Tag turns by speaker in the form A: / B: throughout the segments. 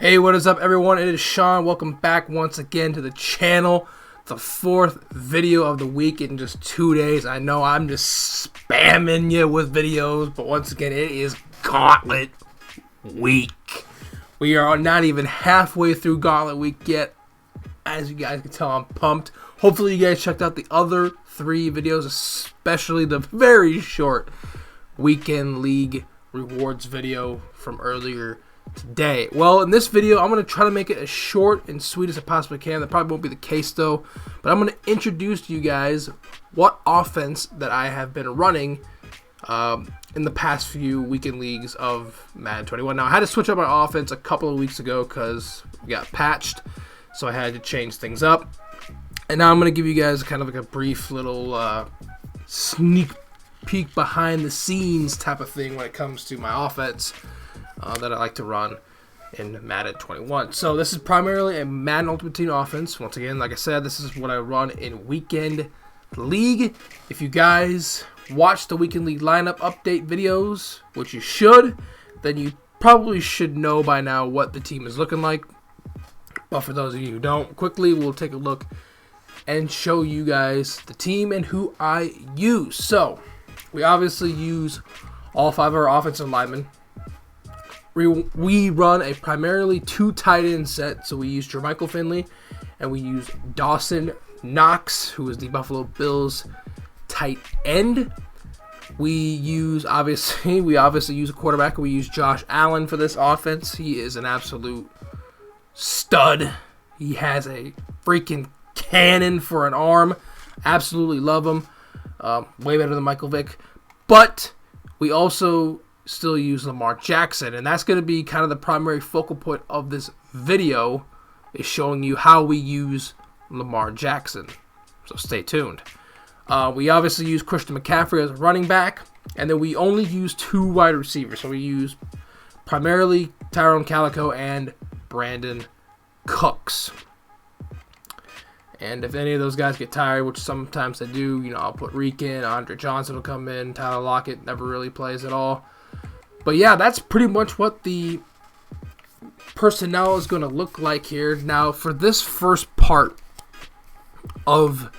A: Hey, what is up everyone? It is Sean. Welcome back once again to the channel. The fourth video of the week in just 2 days. I know I'm just spamming you with videos, but once again, it is Gauntlet week. We are not even halfway through Gauntlet week yet. As you guys can tell, I'm pumped. Hopefully you guys checked out the other 3 videos, especially the very short Weekend League rewards video from earlier today. Well, in this video, I'm going to try to make it as short and sweet as I possibly can. That probably won't be the case though, but I'm going to introduce to you guys what offense that I have been running in the past few weekend leagues of Madden 21. Now, I had to switch up my offense a couple of weeks ago because we got patched, so I had to change things up. And now I'm going to give you guys kind of like a brief little sneak peek behind the scenes type of thing when it comes to my offense that I like to run in Madden 21. So this is primarily a Madden Ultimate Team offense. Once again, like I said, this is what I run in Weekend League. If you guys watch the Weekend League lineup update videos, which you should, then you probably should know by now what the team is looking like. But for those of you who don't, quickly we'll take a look and show you guys the team and who I use. So we obviously use all 5 of our offensive linemen. We run a primarily 2 tight end set, so we use Jermichael Finley and we use Dawson Knox, who is the Buffalo Bills tight end. We obviously use a quarterback. We use Josh Allen for this offense. He is an absolute stud. He has a freaking cannon for an arm. Absolutely love him. Way better than Michael Vick. But we also still use Lamar Jackson, and that's going to be kind of the primary focal point of this video, is showing you how we use Lamar Jackson. So stay tuned. We obviously use Christian McCaffrey as a running back, and then we only use 2 wide receivers. So we use primarily Tyrone Calico and Brandon Cooks. And if any of those guys get tired, which sometimes they do, I'll put Reek in, Andre Johnson will come in, Tyler Lockett never really plays at all. But yeah, that's pretty much what the personnel is going to look like here. Now, for this first part of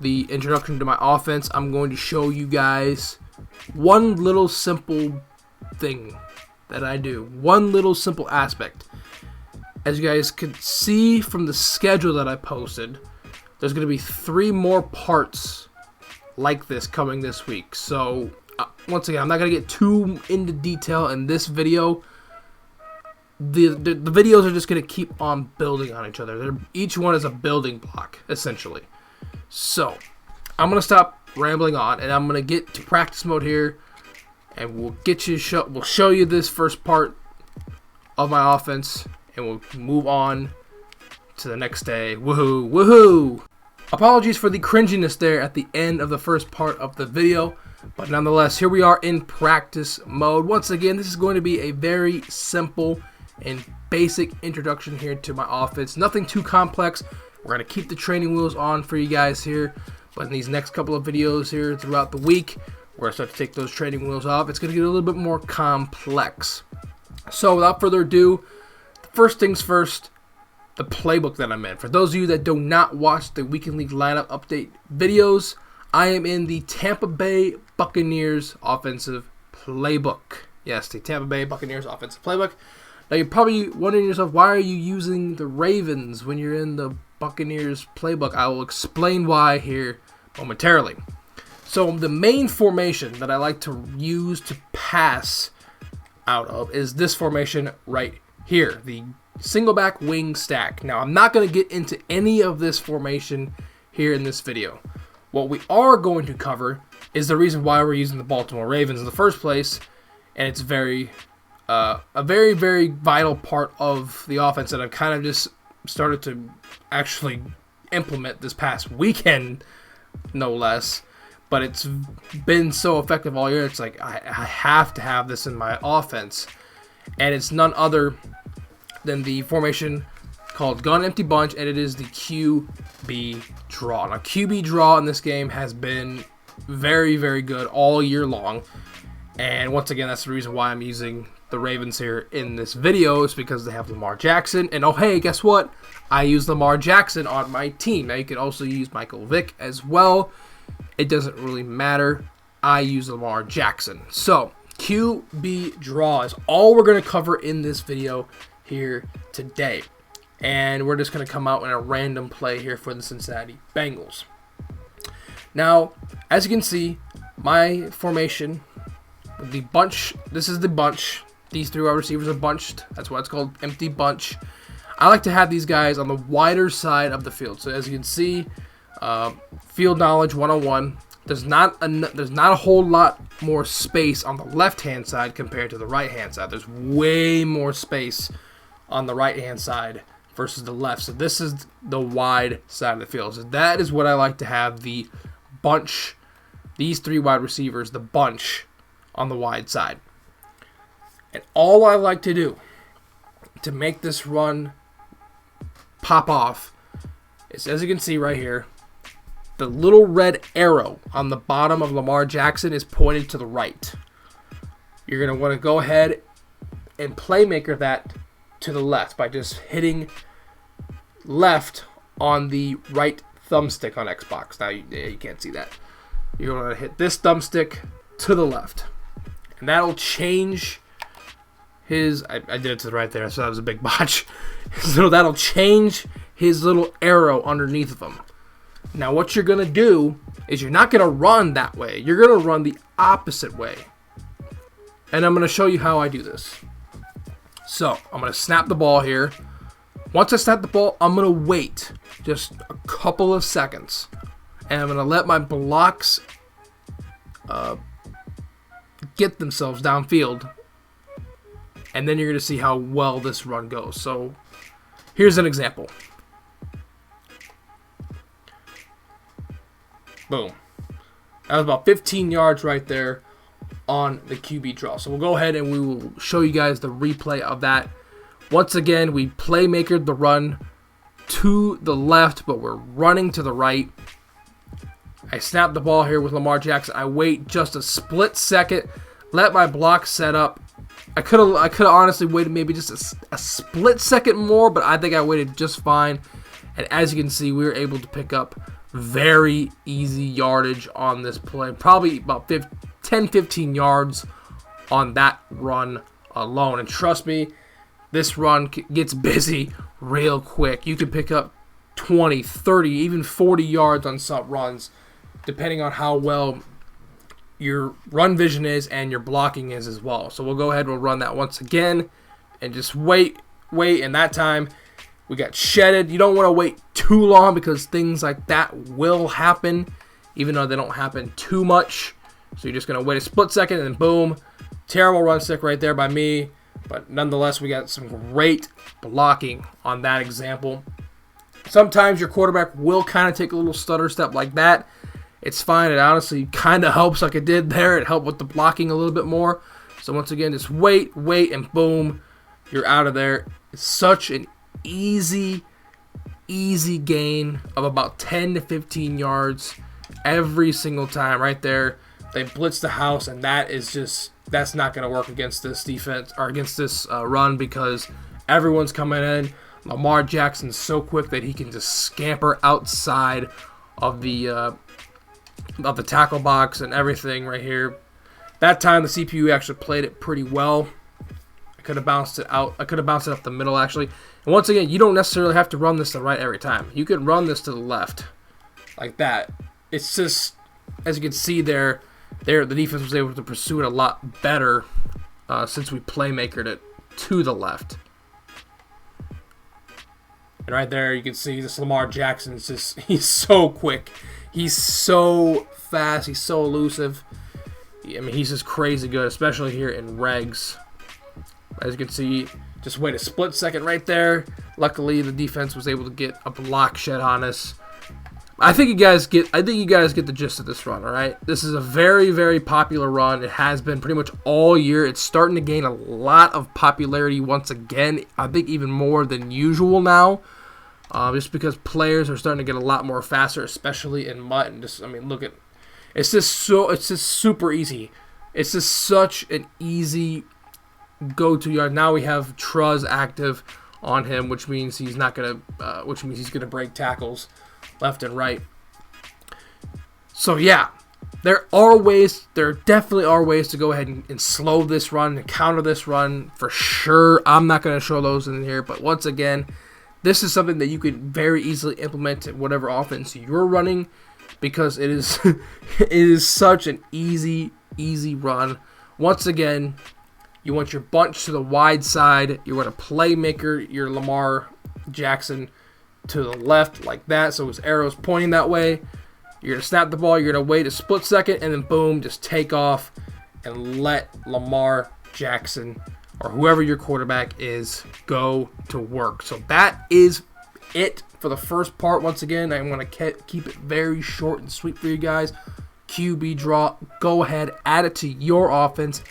A: the introduction to my offense, I'm going to show you guys one little simple thing that I do. One little simple aspect. As you guys can see from the schedule that I posted, there's going to be 3 more parts like this coming this week. So once again, I'm not going to get too into detail in this video. The videos are just going to keep on building on each other. Each one is a building block, essentially. So I'm going to stop rambling on, and I'm going to get to practice mode here, and we'll show you this first part of my offense, and we'll move on to the next day. Woohoo, woohoo! Apologies for the cringiness there at the end of the first part of the video, but nonetheless, here we are in practice mode. Once again, this is going to be a very simple and basic introduction here to my offense. Nothing too complex. We're going to keep the training wheels on for you guys here, but in these next couple of videos here throughout the week, we're going to start to take those training wheels off. It's going to get a little bit more complex. So without further ado, first things first, the playbook that I'm in. For those of you that do not watch the Weekend League lineup update videos, I am in the Tampa Bay Buccaneers offensive playbook. Yes, the Tampa Bay Buccaneers offensive playbook. Now you're probably wondering yourself, why are you using the Ravens when you're in the Buccaneers playbook? I will explain why here momentarily. So the main formation that I like to use to pass out of is this formation right here, the single back wing stack. Now, I'm not going to get into any of this formation here in this video. What we are going to cover is the reason why we're using the Baltimore Ravens in the first place, and it's a very, very vital part of the offense that I've kind of just started to actually implement this past weekend, no less. But it's been so effective all year. It's like I have to have this in my offense, and it's none other than the formation called Gun Empty Bunch, and it is the QB draw. Now, QB draw in this game has been very, very good all year long, and once again, that's the reason why I'm using the Ravens here in this video is because they have Lamar Jackson. And oh, hey, guess what? I use Lamar Jackson on my team. Now, you can also use Michael Vick as well. It doesn't really matter. I use Lamar Jackson. So, QB draw is all we're going to cover in this video here today. And we're just going to come out in a random play here for the Cincinnati Bengals. Now, as you can see, my formation, the bunch, this is the bunch. These three wide receivers are bunched. That's why it's called empty bunch. I like to have these guys on the wider side of the field. So as you can see, field knowledge 101. There's not a whole lot more space on the left-hand side compared to the right-hand side. There's way more space on the right-hand side versus the left. So this is the wide side of the field. So that is what I like to have the bunch, these three wide receivers, the bunch on the wide side. And all I like to do to make this run pop off is, as you can see right here, the little red arrow on the bottom of Lamar Jackson is pointed to the right. You're going to want to go ahead and playmaker that to the left by just hitting left on the right thumbstick on Xbox. Now, you can't see that. You're going to hit this thumbstick to the left. And that'll change his... I did it to the right there, so that was a big botch. So that'll change his little arrow underneath of him. Now, what you're going to do is you're not going to run that way. You're going to run the opposite way. And I'm going to show you how I do this. So, I'm going to snap the ball here. Once I snap the ball, I'm going to wait just a couple of seconds. And I'm going to let my blocks get themselves downfield. And then you're going to see how well this run goes. So, here's an example. Boom. That was about 15 yards right there on the QB draw. So we'll go ahead and we will show you guys the replay of that. Once again, we playmakered the run to the left, but we're running to the right. I snap the ball here with Lamar Jackson. I wait just a split second, let my block set up. I could have honestly waited maybe just a split second more, but I think I waited just fine. And as you can see, we were able to pick up very easy yardage on this play. Probably about 10-15 yards on that run alone. And trust me, this run gets busy real quick. You can pick up 20, 30, even 40 yards on some runs, depending on how well your run vision is and your blocking is as well. So we'll go ahead and we'll run that once again and just wait, and that time we got shedded. You don't want to wait too long because things like that will happen, even though they don't happen too much. So you're just going to wait a split second and then boom. Terrible run stick right there by me. But nonetheless, we got some great blocking on that example. Sometimes your quarterback will kind of take a little stutter step like that. It's fine. It honestly kind of helps like it did there. It helped with the blocking a little bit more. So once again, just wait, and boom. You're out of there. It's such an easy gain of about 10 to 15 yards every single time right there. They blitz the house, and that's not going to work against this defense or against this run because everyone's coming in. Lamar Jackson's so quick that he can just scamper outside of the tackle box and everything right here. That time the CPU actually played it pretty well. I could have bounced it out. I could have bounced it up the middle actually. And once again, you don't necessarily have to run this to the right every time. You can run this to the left like that. It's just, as you can see there, the defense was able to pursue it a lot better since we playmakered it to the left. And right there, you can see this Lamar Jackson is just, he's so quick. He's so fast. He's so elusive. I mean, he's just crazy good, especially here in regs. As you can see, just wait a split second right there. Luckily, the defense was able to get a block shed on us. I think you guys get the gist of this run, all right? This is a very, very popular run. It has been pretty much all year. It's starting to gain a lot of popularity once again. I think even more than usual now, just because players are starting to get a lot more faster, especially in Madden. Just, I mean, look at, it's just super easy. It's just such an easy go-to yard. Now we have Truz active on him, which means he's not gonna, which means he's gonna break tackles left and right. So yeah, there definitely are ways to go ahead and slow this run and counter this run for sure. I'm not gonna show those in here, but once again, this is something that you could very easily implement in whatever offense you're running, because it is it is such an easy run. Once again, you want your bunch to the wide side. You want a playmaker, your Lamar Jackson, to the left like that, so his arrow's pointing that way. You're going to snap the ball, you're going to wait a split second, and then boom, just take off and let Lamar Jackson or whoever your quarterback is go to work. So that is it for the first part. Once again, I want to keep it very short and sweet for you guys. QB draw, go ahead, add it to your offense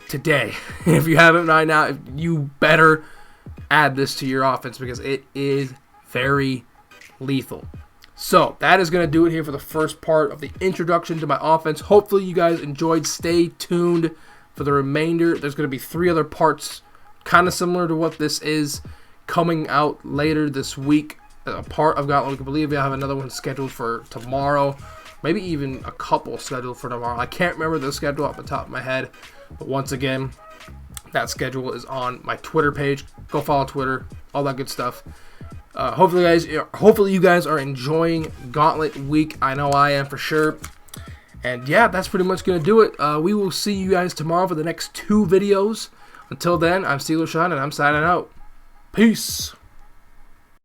A: today. If you haven't right now, you better add this to your offense because it is very lethal. So that is going to do it here for the first part of the introduction to my offense. Hopefully you guys enjoyed. Stay tuned for the remainder. There's going to be 3 other parts kind of similar to what this is coming out later this week. A part of Gauntlet, I believe I have another one scheduled for tomorrow. Maybe even a couple scheduled for tomorrow. I can't remember the schedule off the top of my head. But once again, that schedule is on my Twitter page. Go follow Twitter, all that good stuff. Hopefully you guys are enjoying Gauntlet week. I know I am for sure. And yeah, that's pretty much going to do it. We will see you guys tomorrow for the next 2 videos. Until then, I'm Steeler Sean, and I'm signing out. Peace.